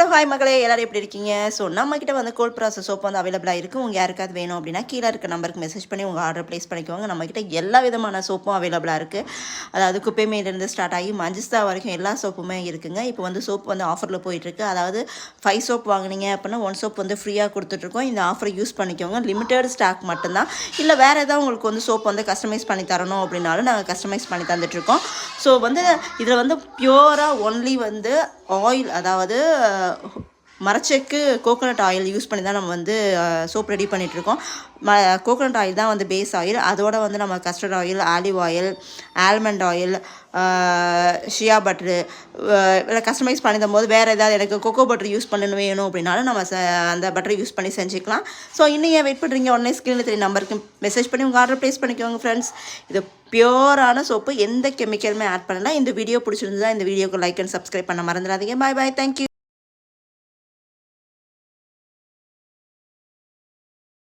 Hello hi மக்களே, எல்லாரும் எப்படி இருக்கீங்க? ஸோ நம்மக்கிட்ட வந்து கோல்ட் ப்ராசஸ் சோப் வந்து அவைலபிளாக இருக்குது. உங்கள் யாருக்காவது வேணும் அப்படின்னா கீழே இருக்க நம்பருக்கு மெசேஜ் பண்ணி உங்கள் ஆர்டர் ப்ளேஸ் பண்ணிக்கோங்க. நம்மக்கிட்ட எல்லா விதமான சோப்பும் அவைலபிளாக இருக்குது. அதாவது குப்பைமேலேருந்து ஸ்டார்ட் ஆகி மஞ்சிஸ்தா வரைக்கும் எல்லா சோப்புமே இருக்குங்க. இப்போ வந்து சோப் வந்து ஆஃபரில் போயிட்டுருக்கு. அதாவது 5 சோப் வாங்கினீங்க அப்படின்னா 1 சோப் வந்து ஃப்ரீயாக கொடுத்துட்ருக்கோம். இந்த ஆஃபரை யூஸ் பண்ணிக்கோங்க. லிமிட்டட் ஸ்டாக் மட்டும்தான். இல்லை வேறு ஏதாவது உங்களுக்கு வந்து சோப் வந்து கஸ்டமைஸ் பண்ணி தரணும் அப்படின்னாலும் நாங்கள் கஸ்டமைஸ் பண்ணி தந்துட்டுருக்கோம். ஸோ வந்து இதில் வந்து பியூராக ஒன்லி வந்து ஆயில், அதாவது மரச்செக்கு கோகோனட் ஆயில் யூஸ் பண்ணி தான் நம்ம வந்து சோப் ரெடி பண்ணிகிட்ருக்கோம். கோகோனட் ஆயில் தான் வந்து பேஸ் ஆயில். அதோட வந்து நம்ம castor oil, olive oil, almond oil, shea butter இல்லை கஸ்டமைஸ் பண்ணி தரும்போது வேறு ஏதாவது எனக்கு கொக்கோ பட்டர் யூஸ் பண்ணணும் வேணும் அப்படின்னாலும் நம்ம அந்த பட்டரை யூஸ் பண்ணி செஞ்சுக்கலாம். ஸோ இன்னும் ஏன் வெயிட் பண்ணுறீங்க? உடனே ஸ்க்ரீனில் 3 நம்பருக்கு மெசேஜ் பண்ணி உங்கள் ஆர்டர் ப்ளேஸ் பண்ணிக்கோங்க ஃப்ரெண்ட்ஸ். இது பியூரான சோப்பு, எந்த கெமிக்கலுமே ஆட் பண்ணலாம். இந்த வீடியோ பிடிச்சிருந்தா இந்த வீடியோக்கு லைக் அண்ட் சப்ஸ்கிரைப் பண்ண மறந்துடாதீங்க. பாய் பாய், தேங்க்யூ.